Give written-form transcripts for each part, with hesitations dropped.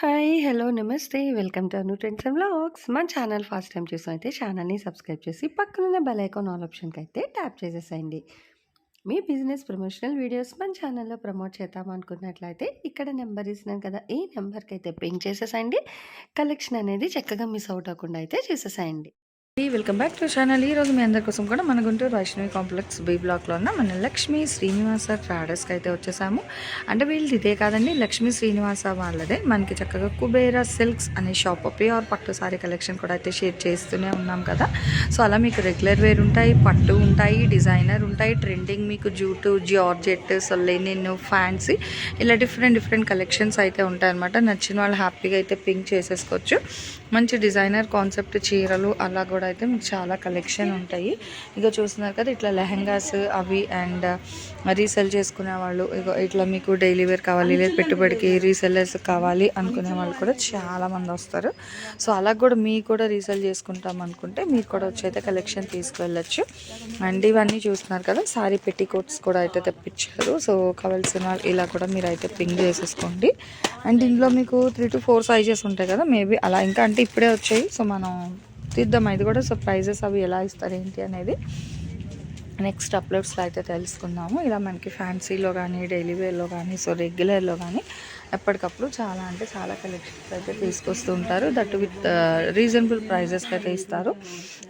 Hi! Hello! నమస్తే. Welcome to Anu trends and vlogs. మన channel first time చూసినైతే ఛానల్‌ని subscribe చేసి పక్కనున్న బెల్ ఐకాన్ ఆల్ ఆప్షన్‌కైతే ట్యాప్ చేసేసేయండి. మీ బిజినెస్ ప్రమోషనల్ వీడియోస్ మన ఛానల్‌లో ప్రమోట్ చేద్దాం అనుకున్నట్లయితే ఇక్కడ నెంబర్ ఇస్తున్నాను కదా! ఈ నెంబర్‌కైతే పింగ్ చేసేసేయండి. కలెక్షన్ అనేది చక్కగా మిస్ అవుట్ అవ్వకుండా అయితే చూసేసేయండి. Welcome back to channel. ఈరోజు మీ అందరి కోసం కూడా మన గుంటూరు వైష్ణవి కాంప్లెక్స్ బి బ్లాక్లో ఉన్న మన లక్ష్మీ శ్రీనివాస ట్రాడర్స్కి అయితే వచ్చేసాము. అంటే వీళ్ళది ఇదే కాదండి, లక్ష్మీ శ్రీనివాస వాళ్ళదే. మనకి చక్కగా కుబేరా సిల్క్స్ అనే షాప్ ప్యూర్ పట్టు సారీ కలెక్షన్ కూడా అయితే షేర్ చేస్తూనే ఉన్నాం కదా. సో అలా మీకు రెగ్యులర్ వేర్ ఉంటాయి, పట్టు ఉంటాయి, డిజైనర్ ఉంటాయి, ట్రెండింగ్ మీకు jute, georgette, so Lenin, fancy ఇలా డిఫరెంట్ కలెక్షన్స్ అయితే ఉంటాయన్నమాట. నచ్చిన వాళ్ళు హ్యాపీగా అయితే పింక్ చేసేసుకోవచ్చు. మంచి డిజైనర్ కాన్సెప్ట్ చీరలు అలా కూడా అయితే మీకు చాలా కలెక్షన్ ఉంటాయి. ఇక చూస్తున్నారు కదా, ఇట్లా లెహెంగాస్ అవి అండ్ రీసెల్ చేసుకునే వాళ్ళు, ఇక ఇట్లా మీకు డైలీ వేర్ కావాలి లేదా పెట్టుబడికి రీసెల్లర్స్ కావాలి అనుకునే వాళ్ళు కూడా చాలామంది వస్తారు. సో అలా కూడా మీకు కూడా రీసెల్ చేసుకుంటాం అనుకుంటే మీరు కూడా వచ్చి అయితే కలెక్షన్ తీసుకువెళ్ళచ్చు. అండ్ ఇవన్నీ చూస్తున్నారు కదా, సారీ పెట్టికోట్స్ కూడా అయితే తెప్పించారు. సో కావాల్సిన వాళ్ళు ఇలా కూడా మీరు అయితే పింగ్ చేసేసుకోండి. అండ్ ఇందులో మీకు 3 to 4 సైజెస్ ఉంటాయి కదా, మేబీ అలా ఇంకా అంటే ఇప్పుడే వచ్చాయి. సో మనం తీద్దాం ఇది కూడా. సో ప్రైజెస్ అవి ఎలా ఇస్తారు ఏంటి అనేది నెక్స్ట్ అప్లోడ్స్లో అయితే తెలుసుకుందాము. ఇలా మనకి ఫ్యాన్సీలో కానీ, డైలీ వేర్లో కానీ, సో రెగ్యులర్లో కానీ ఎప్పటికప్పుడు చాలా అంటే చాలా కలెక్షన్స్ అయితే తీసుకొస్తూ ఉంటారు. దట్ విత్ రీజనబుల్ ప్రైజెస్కి అయితే ఇస్తారు.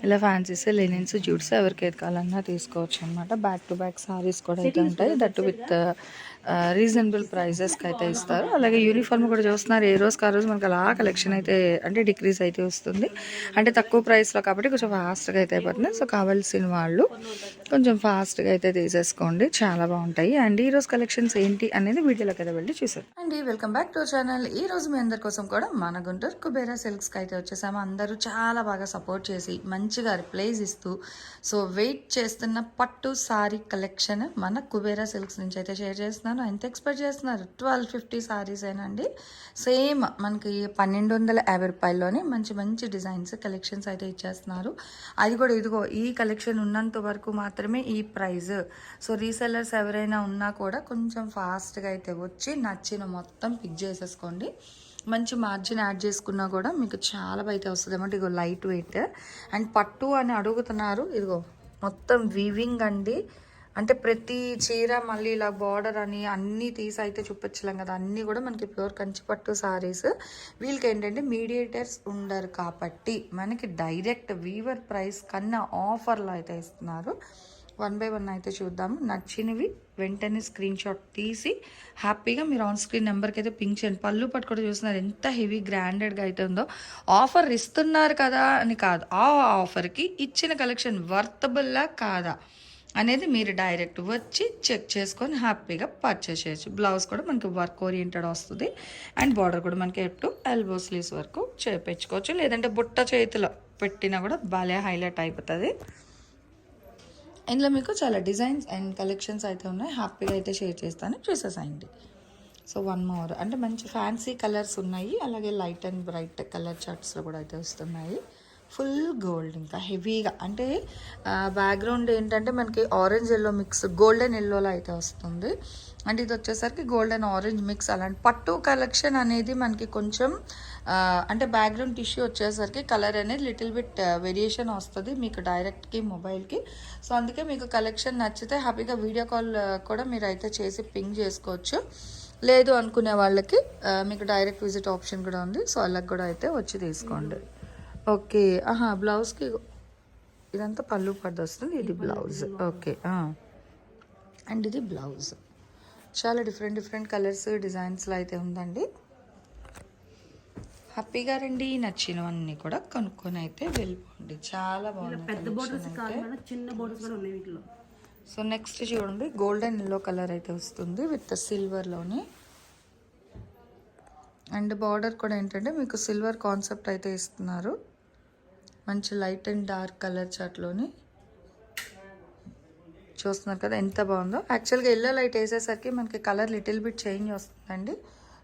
ఇలా ఫ్యాన్సీస్, లెనిన్స్, జూట్స్ ఎవరికి ఏది కావాలన్నా తీసుకోవచ్చు అనమాట. బ్యాక్ టు బ్యాక్ సారీస్ కూడా అయితే ఉంటాయి. దట్ విత్ రీజనబుల్ ప్రైజెస్కి అయితే ఇస్తారు. అలాగే యూనిఫామ్ కూడా చూస్తున్నారు, ఏ రోజుకి ఆ రోజు మనకు అలా కలెక్షన్ అయితే అంటే డిక్రీజ్ అయితే వస్తుంది. అంటే తక్కువ ప్రైస్లో కాబట్టి కొంచెం ఫాస్ట్గా అయితే అయిపోతుంది. సో కావాల్సిన వాళ్ళు కొంచెం ఫాస్ట్గా అయితే తీసేసుకోండి, చాలా బాగుంటాయి. అండ్ ఈరోజు కలెక్షన్స్ ఏంటి అనేది వీడియోలోకి అయితే వెళ్ళి చూసారు. And welcome back to channel. ఈ రోజు మీ అందరి కోసం కూడా మన గుంటూరు కుబేరా సిల్క్స్కి అయితే వచ్చేసాము. అందరూ చాలా బాగా సపోర్ట్ చేసి మంచిగా రిప్లైస్ ఇస్తూ సో వెయిట్ చేస్తున్న పట్టు సారీ కలెక్షన్ మన కుబేరా సిల్క్స్ నుంచి అయితే షేర్ చేస్తున్నాను. ఎంత ఎక్స్పెక్ట్ చేస్తున్నారు? 1250 సారీస్ ఏనండి. సేమ్ మనకి 1250 రూపాయల్లోనే మంచి మంచి డిజైన్స్ కలెక్షన్స్ అయితే ఇచ్చేస్తున్నారు. అది కూడా ఇదిగో ఈ కలెక్షన్ ఉన్నంత వరకు మాత్రమే ఈ ప్రైజ్. సో రీసెల్లర్స్ ఎవరైనా ఉన్నా కూడా కొంచెం ఫాస్ట్గా అయితే వచ్చి నచ్చిన మొత్తం పిక్ చేసేసుకోండి. మంచి మార్జిన్ యాడ్ చేసుకున్నా కూడా మీకు చాలా అయితే వస్తుంది అన్నమాట. ఇదిగో లైట్ వెయిట్ అండ్ పట్టు అని అడుగుతున్నారు. ఇదిగో మొత్తం వీవింగ్ అండి. అంటే ప్రతి చీర మళ్ళీ ఇలా బార్డర్ అని అన్నీ తీసి అయితే చూపించలేం కదా, అన్నీ కూడా మనకి ప్యూర్ కంచిపట్టు సారీస్. వీళ్ళకి ఏంటంటే మీడియేటర్స్ ఉండరు కాబట్టి మనకి డైరెక్ట్ వీవర్ ప్రైస్ కన్నా ఆఫర్లో అయితే ఇస్తున్నారు. 1 by 1 అయితే చూద్దాము. నచ్చినవి వెంటనే స్క్రీన్ షాట్ తీసి హ్యాపీగా మీరు ఆన్ స్క్రీన్ నెంబర్కి అయితే పింక్ చేయండి. పళ్ళు పట్టు కూడా చూస్తున్నారు ఎంత హెవీ గ్రాండెడ్గా అయితే ఉందో. ఆఫర్ ఇస్తున్నారు కదా అని కాదు, ఆ ఆఫర్కి ఇచ్చిన కలెక్షన్ వర్తబుల్లా కాదా అనేది మీరు డైరెక్ట్ వచ్చి చెక్ చేసుకొని హ్యాపీగా పర్చేస్ చేయొచ్చు. బ్లౌజ్ కూడా మనకి వర్క్ ఓరియంటెడ్ వస్తుంది. అండ్ బార్డర్ కూడా మనకి అప్ టు ఎల్బో స్లీవ్స్ వరకు చేయించుకోవచ్చు. లేదంటే బుట్ట చేతిలో పెట్టినా కూడా భలే హైలైట్ అయిపోతుంది. ఇందులో మీకు చాలా డిజైన్స్ అండ్ కలెక్షన్స్ అయితే ఉన్నాయి. హ్యాపీగా అయితే షేర్ చేస్తాను, చూసేసాయండి. సో 1 more అంటే మంచి ఫ్యాన్సీ కలర్స్ ఉన్నాయి. అలాగే లైట్ అండ్ బ్రైట్ కలర్ చార్ట్స్లో కూడా అయితే వస్తున్నాయి. ఫుల్ గోల్డ్ ఇంకా హెవీగా అంటే బ్యాక్గ్రౌండ్ ఏంటంటే మనకి ఆరెంజ్ ఎల్లో మిక్స్, గోల్డెన్ ఎల్లోలో అయితే వస్తుంది. అంటే ఇది వచ్చేసరికి గోల్డెన్ ఆరెంజ్ మిక్స్. అలాంటి పట్టు కలెక్షన్ అనేది మనకి కొంచెం అంటే బ్యాక్గ్రౌండ్ టిష్యూ వచ్చేసరికి కలర్ అనేది లిటిల్ బిట్ వేరియేషన్ వస్తుంది మీకు డైరెక్ట్కి మొబైల్కి. సో అందుకే మీకు కలెక్షన్ నచ్చితే హ్యాపీగా వీడియో కాల్ కూడా మీరు అయితే చేసి పింగ్ చేసుకోవచ్చు. లేదు అనుకునే వాళ్ళకి మీకు డైరెక్ట్ విజిట్ ఆప్షన్ కూడా ఉంది. సో అలాగ కూడా అయితే వచ్చి తీసుకోండి. ఓకే, బ్లౌజ్కి ఇదంతా పళ్ళు పడ్డ వస్తుంది. ఇది బ్లౌజ్. ఓకే, అండ్ ఇది బ్లౌజ్. చాలా డిఫరెంట్ కలర్స్ డిజైన్స్లో అయితే ఉందండి. హ్యాపీగా రండి, నచ్చినవన్నీ కూడా కొనుక్కొని అయితే వెళ్ళిపోండి. చాలా బాగుంది. సో నెక్స్ట్ చూడండి, గోల్డెన్ ఎల్లో కలర్ అయితే వస్తుంది విత్ సిల్వర్లోని. అండ్ బార్డర్ కూడా ఏంటంటే మీకు సిల్వర్ కాన్సెప్ట్ అయితే ఇస్తున్నారు. మంచి లైట్ అండ్ డార్క్ కలర్ చార్ట్లోని చూస్తున్నారు కదా ఎంత బాగుందో. యాక్చువల్గా ఎల్లో లైట్ వేసేసరికి మనకి కలర్ లిటిల్ బిట్ చేంజ్ వస్తుందండి.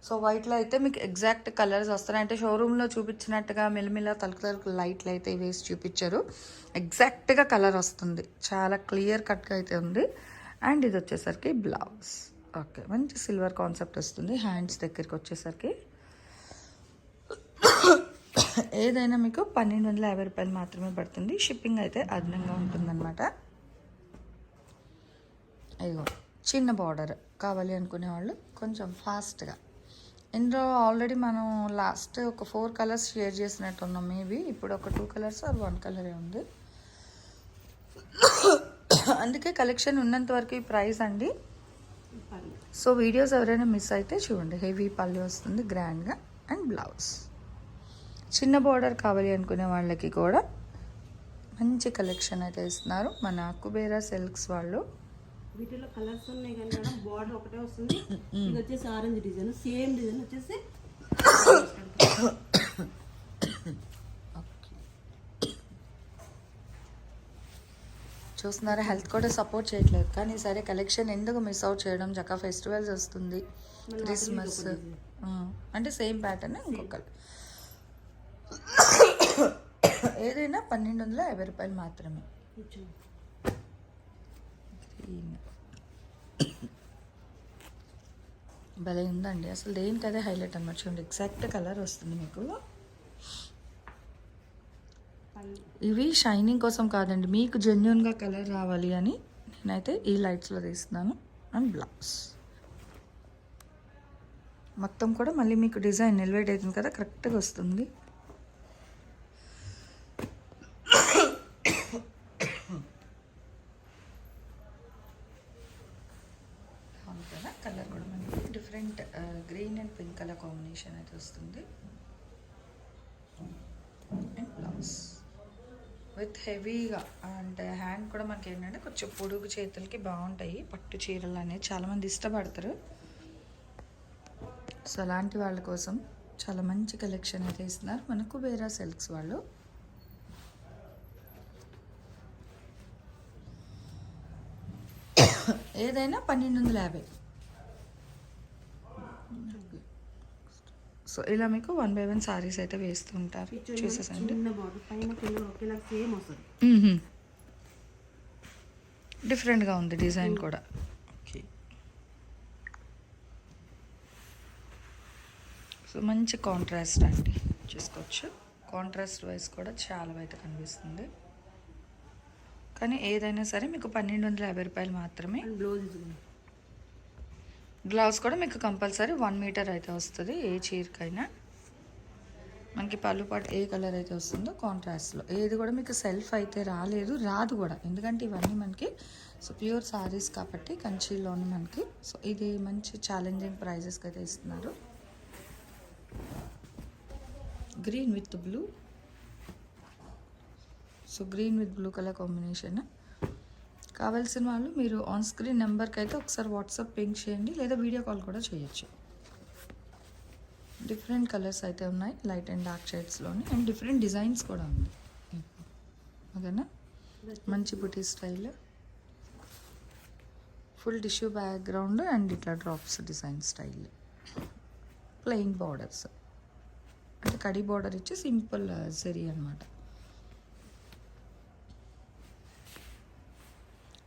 సో వైట్లో అయితే మీకు ఎగ్జాక్ట్ కలర్స్ వస్తున్నాయి. అంటే షోరూంలో చూపించినట్టుగా మెల్లిమెల్ల తలుకు లైట్లు అయితే వేసి చూపించారు. ఎగ్జాక్ట్గా కలర్ వస్తుంది, చాలా క్లియర్ కట్గా అయితే ఉంది. అండ్ ఇది వచ్చేసరికి బ్లౌజ్. ఓకే, మంచి సిల్వర్ కాన్సెప్ట్ వస్తుంది. హ్యాండ్స్ దగ్గరికి వచ్చేసరికి ఏదైనా మీకు 1250 రూపాయలు మాత్రమే పడుతుంది. షిప్పింగ్ అయితే అదనంగా ఉంటుందన్నమాట. అయ్యో చిన్న బార్డర్ కావాలి అనుకునే వాళ్ళు కొంచెం ఫాస్ట్గా. ఇందులో ఆల్రెడీ మనం లాస్ట్ ఒక 4 కలర్స్ షేర్ చేసినట్టున్నాం. మేబీ ఇప్పుడు ఒక 2 కలర్స్ ఆర్ 1 కలరే ఉంది. అందుకే కలెక్షన్ ఉన్నంత వరకు ఈ ప్రైస్ అండి. సో వీడియోస్ ఎవరైనా మిస్ అయితే చూడండి. హెవీ పళ్ళు వస్తుంది గ్రాండ్గా అండ్ బ్లౌజ్. చిన్న బార్డర్ కావాలి అనుకునే వాళ్ళకి కూడా మంచి కలెక్షన్ అయితే ఇస్తున్నారు మన కుబేరా సిల్క్స్ వాళ్ళు. వీటిలో కలర్స్ ఉన్నాయి కానీ మేడం బార్డర్ ఒకటే వస్తుంది. ఇది వచ్చేసి ఆరెంజ్ డిజైన్, సేమ్ డిజైన్ వచ్చేసి చూస్తున్నారా, హెల్త్ కూడా సపోర్ట్ చేయట్లేదు. కానీ సరే కలెక్షన్ ఎందుకు మిస్ అవుట్ చేయడం, చక్కగా ఫెస్టివల్స్ వస్తుంది, క్రిస్మస్ అంటే సేమ్ ప్యాటర్న్ ఇంకొకరు. ఏదైనా 1250 రూపాయలు మాత్రమే. గ్రీన్ భలే ఉందండి. అసలు దేనికి అదే హైలైట్ అనమాట. చూడండి ఎగ్జాక్ట్ కలర్ వస్తుంది మీకు. ఇవి షైనింగ్ కోసం కాదండి, మీకు జెన్యున్గా కలర్ రావాలి అని నేనైతే ఈ లైట్స్లో తీస్తున్నాను. అండ్ బ్లౌజ్ మొత్తం కూడా మళ్ళీ మీకు డిజైన్ ఎలివేట్ అవుతుంది కదా, కరెక్ట్గా వస్తుంది. కలర్ కూడా మనకి different green and pink colour combination అయితే వస్తుంది. అండ్ బ్లౌజ్ విత్ హెవీగా అండ్ హ్యాండ్ కూడా మనకి ఏంటంటే కొంచెం పొడుగు చేతులకి బాగుంటాయి పట్టు చీరలు అనేది చాలామంది ఇష్టపడతారు. సో అలాంటి వాళ్ళ కోసం చాలా మంచి కలెక్షన్ అయితే ఇస్తున్నారు మన కుబేరా సిల్క్స్ వాళ్ళు. ఏదైనా 1250. సో ఇలా మీకు 1 by 1 సారీస్ అయితే వేస్తూ ఉంటారు. చూసేసండి డిఫరెంట్గా ఉంది డిజైన్ కూడా. ఓకే, సో మంచి కాంట్రాస్ట్ అండి, చూసుకోవచ్చు. కాంట్రాస్ట్ వైజ్ కూడా చాలా అయితే కనిపిస్తుంది. కానీ ఏదైనా సరే మీకు 1250 రూపాయలు మాత్రమే. బ్లౌజ్ కూడా మీకు కంపల్సరీ 1 మీటర్ అయితే వస్తుంది ఏ చీరకైనా. మనకి పళ్ళు పాటు ఏ కలర్ అయితే వస్తుందో కాంట్రాస్ట్లో. ఏది కూడా మీకు సెల్ఫ్ అయితే రాదు కూడా, ఎందుకంటే ఇవన్నీ మనకి సో ప్యూర్ సారీస్ కాబట్టి కంచీలోని మనకి. సో ఇది మంచి ఛాలెంజింగ్ ప్రైజెస్కి అయితే ఇస్తున్నారు. Green with blue. So green with blue colour combination. కావాల్సిన వాళ్ళు మీరు ఆన్ స్క్రీన్ నెంబర్కి అయితే ఒకసారి వాట్సాప్ పింక్ చేయండి, లేదా వీడియో కాల్ కూడా చేయొచ్చు. డిఫరెంట్ కలర్స్ అయితే ఉన్నాయి, లైట్ అండ్ డార్క్ షేడ్స్లోని. అండ్ డిఫరెంట్ డిజైన్స్ కూడా ఉంది. ఓకేనా, మంచి బుటీ style, full tissue background and ఇట్లా drops design style. Plain borders అంటే కడి బార్డర్ ఇచ్చి సింపుల్ జరీ అనమాట.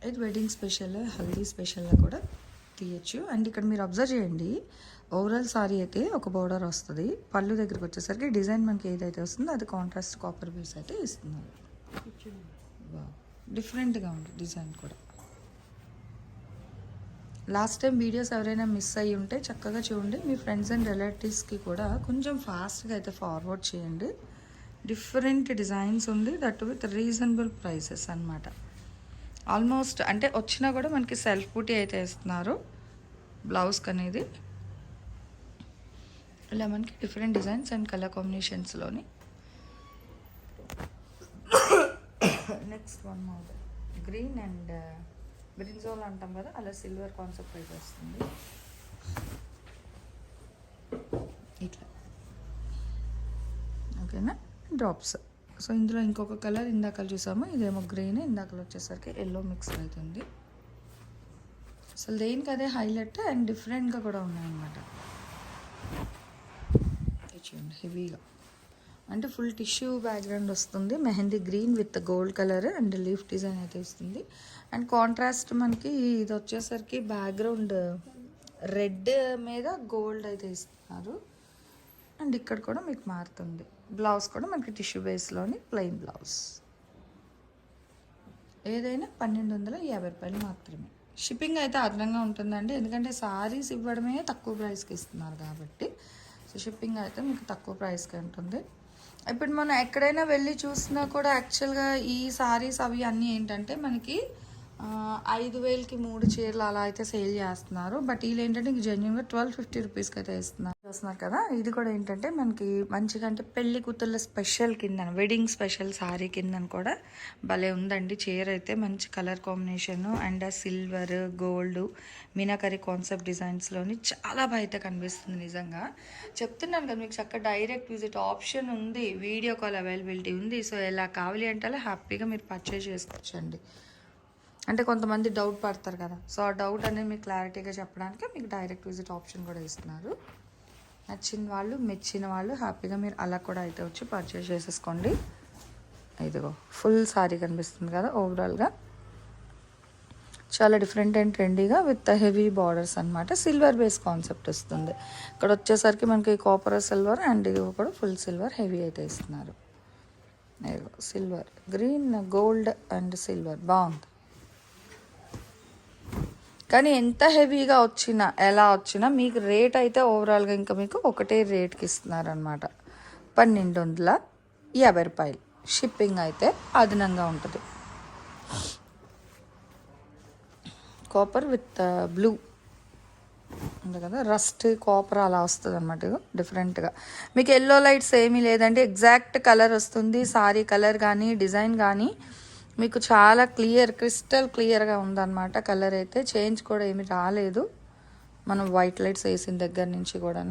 ఇది వెడ్డింగ్ స్పెషల్, హల్దీ స్పెషల్గా కూడా తీయచ్చు. అండ్ ఇక్కడ మీరు అబ్జర్వ్ చేయండి, ఓవరాల్ సారీ అయితే ఒక బోర్డర్ వస్తుంది. పళ్ళు దగ్గరికి వచ్చేసరికి డిజైన్ మనకి ఏదైతే వస్తుందో అది కాంట్రాస్ట్ కాపర్ బేస్ అయితే ఇస్తున్నారు. డిఫరెంట్గా ఉంది డిజైన్ కూడా. లాస్ట్ టైం వీడియోస్ ఎవరైనా మిస్ అయ్యి ఉంటే చక్కగా చూడండి. మీ ఫ్రెండ్స్ అండ్ రిలేటివ్స్కి కూడా కొంచెం ఫాస్ట్గా అయితే ఫార్వర్డ్ చేయండి. డిఫరెంట్ డిజైన్స్ ఉంది, దట్ విత్ రీజనబుల్ ప్రైసెస్ అన్నమాట. ఆల్మోస్ట్ అంటే వచ్చినా కూడా మనకి సెల్ఫ్ బూటీ అయితే ఇస్తున్నారు బ్లౌజ్కి అనేది. ఇలా మనకి డిఫరెంట్ డిజైన్స్ అండ్ కలర్ కాంబినేషన్స్లోని. Next one model green and brinjal అంటాం కదా, అలా సిల్వర్ కాన్సెప్ట్ అయితే వస్తుంది ఇట్లా. ఓకేనా, డ్రాప్స్. సో ఇందులో ఇంకొక కలర్ ఇందాక చూసాము, ఇదేమో గ్రీన్, ఇందాకలు వచ్చేసరికి ఎల్లో మిక్స్ అవుతుంది. అసలు దేనికి అదే హైలైట్ అండ్ డిఫరెంట్గా కూడా ఉన్నాయన్నమాట. చూడండి హెవీగా అంటే ఫుల్ టిష్యూ బ్యాక్గ్రౌండ్ వస్తుంది. Mehndi green with gold colour and leaf design అయితే వస్తుంది. అండ్ కాంట్రాస్ట్ మనకి ఇది వచ్చేసరికి బ్యాక్గ్రౌండ్ రెడ్ మీద గోల్డ్ అయితే ఇస్తున్నారు. అండ్ ఇక్కడ కూడా మీకు మారుతుంది. బ్లౌజ్ కూడా మనకి టిష్యూ బేస్లోని ప్లెయిన్ బ్లౌజ్. ఏదైనా 1250 రూపాయలు మాత్రమే. షిప్పింగ్ అయితే అదనంగా ఉంటుందండి, ఎందుకంటే సారీస్ ఇవ్వడమే తక్కువ ప్రైస్కి ఇస్తున్నారు కాబట్టి. సో షిప్పింగ్ అయితే మీకు తక్కువ ప్రైస్కి ఉంటుంది. ఇప్పుడు మనం ఎక్కడైనా వెళ్ళి చూసినా కూడా యాక్చువల్గా ఈ సారీస్ అవి అన్నీ ఏంటంటే మనకి 5,000కి 3 చీరలు అలా అయితే సేల్ చేస్తున్నారు. బట్ వీళ్ళు ఏంటంటే ఇంక జెన్యున్గా 1250 రూపీస్కి అయితే చేస్తున్నారు కదా. ఇది కూడా ఏంటంటే మనకి మంచిగా అంటే పెళ్లి కూతుళ్ళ స్పెషల్ కింద వెడ్డింగ్ స్పెషల్ సారీ కిందని కూడా భలే ఉందండి. చీర అయితే మంచి colour combination and silver gold meenakari concept డిజైన్స్లోని చాలా బాగా అయితే కనిపిస్తుంది. నిజంగా చెప్తున్నాను కదా మీకు, చక్కగా డైరెక్ట్ విజిట్ ఆప్షన్ ఉంది, వీడియో కాల్ అవైలబిలిటీ ఉంది. సో ఎలా కావాలి అంటే అలా హ్యాపీగా మీరు పర్చేజ్ చేసుకోవచ్చండి. అంటే కొంతమంది డౌట్ పడతారు కదా, సో ఆ డౌట్ అనేది మీకు క్లారిటీగా చెప్పడానికి మీకు డైరెక్ట్ విజిట్ ఆప్షన్ కూడా ఇస్తున్నారు. నచ్చిన వాళ్ళు మెచ్చిన వాళ్ళు హ్యాపీగా మీరు అలా కూడా అయితే వచ్చి పర్చేస్ చేసేసుకోండి. ఇదిగో ఫుల్ సారీ కనిపిస్తుంది కదా. ఓవరాల్గా చాలా డిఫరెంట్ అండ్ ట్రెండీగా విత్ హెవీ బార్డర్స్ అనమాట. సిల్వర్ బేస్ కాన్సెప్ట్ వస్తుంది. ఇక్కడ వచ్చేసరికి మనకి కాపర్ సిల్వర్ అండ్ ఇది కూడా ఫుల్ సిల్వర్ హెవీ అయితే ఇస్తున్నారు. ఇదిగో silver green gold and silver బాగుంది. కానీ ఎంత హెవీగా వచ్చినా ఎలా వచ్చినా మీకు రేట్ అయితే ఓవరాల్గా ఇంకా మీకు ఒకటే రేట్కి ఇస్తున్నారనమాట. 1250 రూపాయలు. షిప్పింగ్ అయితే అదనంగా ఉంటుంది. కాపర్ విత్ బ్లూ ఉంది కదా, రస్ట్ కాపర్ అలా వస్తుంది అనమాట. డిఫరెంట్గా మీకు ఎల్లో లైట్స్ ఏమీ లేదంటే ఎగ్జాక్ట్ కలర్ వస్తుంది. సారీ కలర్ కానీ డిజైన్ కానీ మీకు చాలా క్రిస్టల్ క్లియర్గా ఉందన్నమాట. కలర్ అయితే చేంజ్ కూడా ఏమి రాలేదు మనం వైట్ లైట్స్ వేసిన దగ్గర నుంచి కూడా.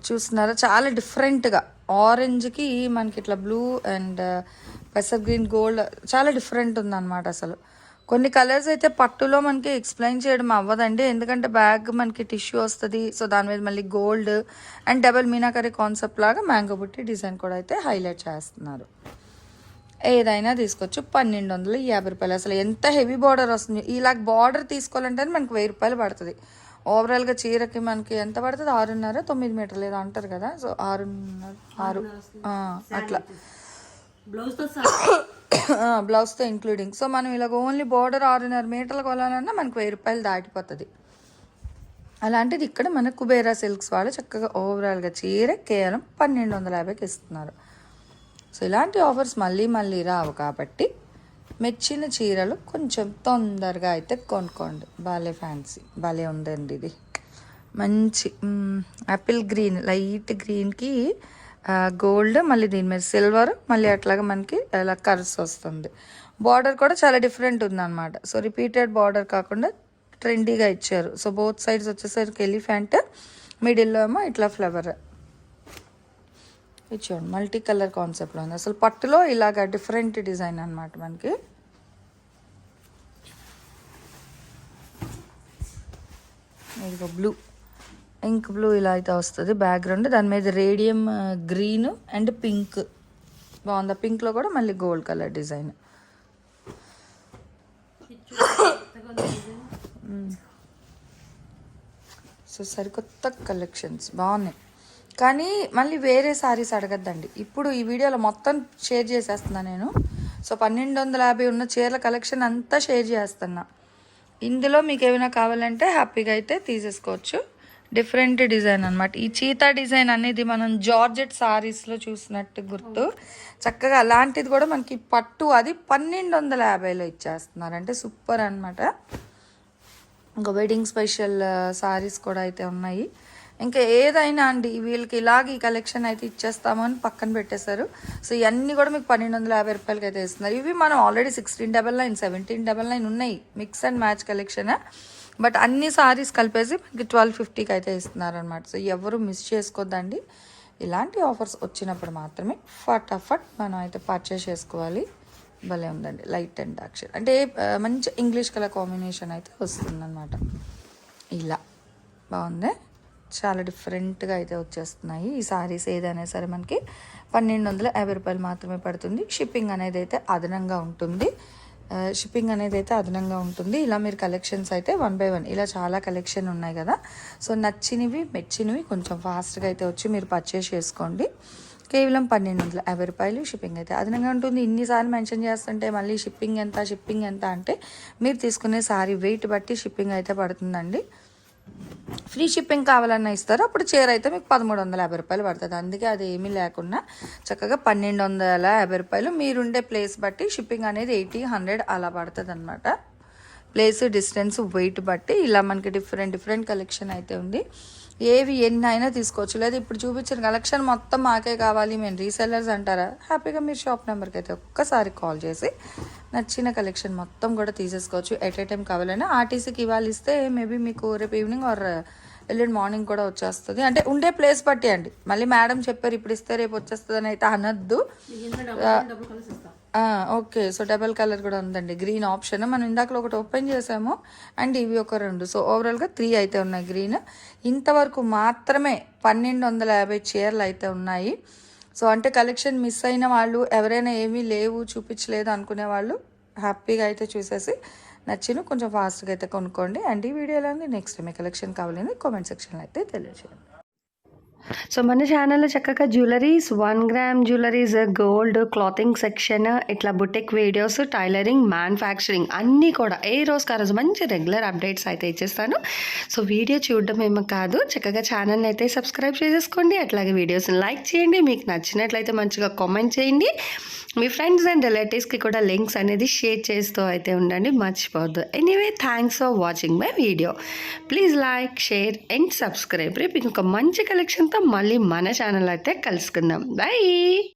చూస్తున్నారా చాలా డిఫరెంట్గా ఆరెంజ్కి మనకి ఇట్లా బ్లూ అండ్ పెసర్ గ్రీన్ గోల్డ్ చాలా డిఫరెంట్ ఉందన్నమాట. అసలు కొన్ని కలర్స్ అయితే పట్టులో మనకి ఎక్స్ప్లెయిన్ చేయడం అవ్వదండి, ఎందుకంటే బ్యాగ్ మనకి టిష్యూ వస్తుంది. సో దాని మీద మళ్ళీ gold and double meenakari concept లాగా మ్యాంగో బుట్టి డిజైన్ కూడా అయితే హైలైట్ చేస్తున్నారు. ఏదైనా తీసుకోవచ్చు. 1250 రూపాయలు. అసలు ఎంత హెవీ బార్డర్ వస్తుంది. ఇలా బార్డర్ తీసుకోవాలంటే మనకి 1000 రూపాయలు పడుతుంది. ఓవరాల్గా చీరకి మనకి ఎంత పడుతుంది, 6.5 9 మీటర్లు ఏదో అంటారు కదా. సో 6 అట్లా బ్లౌజ్తో ఇంక్లూడింగ్. సో మనం ఇలాగ ఓన్లీ బార్డర్ 6.5 మీటర్లు కొనాలన్నా మనకి 1000 రూపాయలు దాటిపోతుంది. అలాంటిది ఇక్కడ మన కుబేరా సిల్క్స్ వాళ్ళు చక్కగా ఓవరాల్గా చీర కేవలం 1250కి ఇస్తున్నారు. సో ఇలాంటి ఆఫర్స్ మళ్ళీ మళ్ళీ రావు కాబట్టి మెచ్చిన చీరలు కొంచెం తొందరగా అయితే కొనుక్కోండి. భలే ఫ్యాన్సీ భలే ఉందండి. ఇది మంచి యాపిల్ గ్రీన్ లైట్ గ్రీన్కి గోల్డ్ మళ్ళీ దీని మీద సిల్వర్ మళ్ళీ అట్లాగా మనకి అలా కర్వ్స్ వస్తుంది. బార్డర్ కూడా చాలా డిఫరెంట్ ఉందన్నమాట. సో రిపీటెడ్ బార్డర్ కాకుండా ట్రెండీగా ఇచ్చారు. సో బోత్ సైడ్స్ వచ్చేసరికి ఎలిఫెంట్, మిడిల్లో ఏమో ఇట్లా ఫ్లవర్ ఇచ్చాడు. మల్టీ కలర్ కాన్సెప్ట్లో ఉంది. అసలు పట్టులో ఇలాగ డిఫరెంట్ డిజైన్ అనమాట. మనకి ఇదిగో బ్లూ ఇంక్ బ్లూ ఇలా అయితే వస్తుంది బ్యాక్గ్రౌండ్. దాని మీద రేడియం గ్రీన్ అండ్ పింక్ బాగుంది. పింక్లో కూడా మళ్ళీ గోల్డ్ కలర్ డిజైన్. సో సరికొత్త కలెక్షన్స్ బాగున్నాయి. కానీ మళ్ళీ వేరే సారీస్ అడగద్దండి. ఇప్పుడు ఈ వీడియోలో మొత్తం షేర్ చేసేస్తున్నా నేను. సో 1250 ఉన్న చీరల కలెక్షన్ అంతా షేర్ చేస్తున్నా. ఇందులో మీకు ఏమైనా కావాలంటే హ్యాపీగా అయితే తీసేసుకోవచ్చు. డిఫరెంట్ డిజైన్ అనమాట. ఈ చీతా డిజైన్ అనేది మనం జార్జెట్ సారీస్లో చూసినట్టు గుర్తు. చక్కగా అలాంటిది కూడా మనకి పట్టు అది 1250లో ఇచ్చేస్తున్నారు. అంటే సూపర్ అనమాట. ఇంకా వెడ్డింగ్ స్పెషల్ సారీస్ కూడా అయితే ఉన్నాయి. ఇంకా ఏదైనా అండి వీళ్ళకి ఇలాగ ఈ కలెక్షన్ అయితే ఇచ్చేస్తామని పక్కన పెట్టేశారు. సో ఇవన్నీ కూడా మీకు 1250 రూపాయలకి అయితే ఇస్తున్నారు. ఇవి మనం ఆల్రెడీ 1699 1799 ఉన్నాయి mix and match collection. But అన్ని సారీస్ కలిపేసి మనకి 1250కి అయితే ఇస్తున్నారు అనమాట. సో ఎవరు మిస్ చేసుకోవద్దండి. ఇలాంటి ఆఫర్స్ వచ్చినప్పుడు మాత్రమే ఫటాఫట్ మనం అయితే పర్చేస్ చేసుకోవాలి. భలే ఉందండి. లైట్ అండ్ డార్క్ షేడ్ అంటే మంచి ఇంగ్లీష్ కలర్ కాంబినేషన్ అయితే వస్తుందన్నమాట. ఇలా బాగుంది. చాలా డిఫరెంట్గా అయితే వచ్చేస్తున్నాయి ఈ సారీస్. ఏదైనా సరే మనకి 1250 రూపాయలు మాత్రమే పడుతుంది. షిప్పింగ్ అనేది అయితే అదనంగా ఉంటుంది. షిప్పింగ్ అనేది అయితే అదనంగా ఉంటుంది. ఇలా మీరు కలెక్షన్స్ అయితే 1 by 1 ఇలా చాలా కలెక్షన్ ఉన్నాయి కదా, సో నచ్చినవి మెచ్చినవి కొంచెం ఫాస్ట్గా అయితే వచ్చి మీరు పర్చేస్ చేసుకోండి. కేవలం 1250 రూపాయలు షిప్పింగ్ అయితే అదనంగా ఉంటుంది. ఇన్నిసార్లు మెన్షన్ చేస్తుంటే మళ్ళీ షిప్పింగ్ ఎంత అంటే మీరు తీసుకునే సారీ వెయిట్ బట్టి షిప్పింగ్ అయితే పడుతుందండి. ఫ్రీ షిప్పింగ్ కావాలన్నా ఇస్తారు, అప్పుడు చీర అయితే మీకు 1350 రూపాయలు పడుతుంది. అందుకే అది ఏమీ లేకుండా చక్కగా 1250 రూపాయలు. మీరుండే ప్లేస్ బట్టి షిప్పింగ్ అనేది 80-100 అలా పడుతుంది అనమాట. ప్లేస్, డిస్టెన్స్, వెయిట్ బట్టి ఇలా మనకి డిఫరెంట్ కలెక్షన్ అయితే ఉంది. ఏవి ఎన్ని అయినా తీసుకోవచ్చు. లేదా ఇప్పుడు చూపించిన కలెక్షన్ మొత్తం మాకే కావాలి, మేము రీసెల్లర్స్ అంటారా, హ్యాపీగా మీరు షాప్ నెంబర్కి అయితే ఒక్కసారి కాల్ చేసి నచ్చిన కలెక్షన్ మొత్తం కూడా తీసేసుకోవచ్చు. ఎట్ ఏ టైం కావాలన్నా ఆర్టీసీకి ఇవాళ ఇస్తే మేబీ మీకు రేపు ఈవినింగ్ ఆర్ ఎల్లుండి మార్నింగ్ కూడా వచ్చేస్తుంది. అంటే ఉండే ప్లేస్ బట్టి అండి. మళ్ళీ మేడం చెప్పారు ఇప్పుడు ఇస్తే రేపు వచ్చేస్తుంది అని అయితే అనద్దు. ఓకే, సో డబల్ కలర్ కూడా ఉందండి, గ్రీన్ ఆప్షన్. మనం ఇందాకలో ఒకటి ఓపెన్ చేసాము అండ్ ఇవి ఒక 2, సో ఓవరాల్గా 3 అయితే ఉన్నాయి గ్రీన్. ఇంతవరకు మాత్రమే 1250 చీరలు అయితే ఉన్నాయి. సో అంటే కలెక్షన్ మిస్ అయిన వాళ్ళు, ఎవరైనా ఏమీ లేవు చూపించలేదు అనుకునే వాళ్ళు హ్యాపీగా అయితే చూసేసి నచ్చిన కొంచెం ఫాస్ట్గా అయితే కొనుక్కోండి. అండ్ ఈ వీడియోలో నెక్స్ట్ మీ కలెక్షన్ కావాలని కామెంట్ సెక్షన్లో అయితే తెలియజేయండి. సో మన ఛానల్లో చక్కగా jewelleries, 1 gram jewelleries, gold, clothing section, ఇట్లా బుటిక్ వీడియోస్, టైలరింగ్, మ్యానుఫ్యాక్చరింగ్ అన్నీ కూడా ఏ రోజుకి ఆ రోజు మంచి రెగ్యులర్ అప్డేట్స్ అయితే ఇచ్చేస్తాను. సో వీడియో చూడడం ఏమో కాదు, చక్కగా ఛానల్ని అయితే సబ్స్క్రైబ్ చేసేసుకోండి. అట్లాగే వీడియోస్ని లైక్ చేయండి, మీకు నచ్చినట్లయితే మంచిగా కామెంట్ చేయండి. మీ ఫ్రెండ్స్ అండ్ రిలేటివ్స్కి కూడా లింక్స్ అనేది షేర్ చేస్తూ అయితే ఉండండి, మర్చిపోవద్దు. Anyway, thanks for watching my video. Please like, share and subscribe. రేపు ఇంకొక మంచి కలెక్షన్తో మళ్ళీ మన ఛానల్ అయితే కలుసుకుందాం. బై.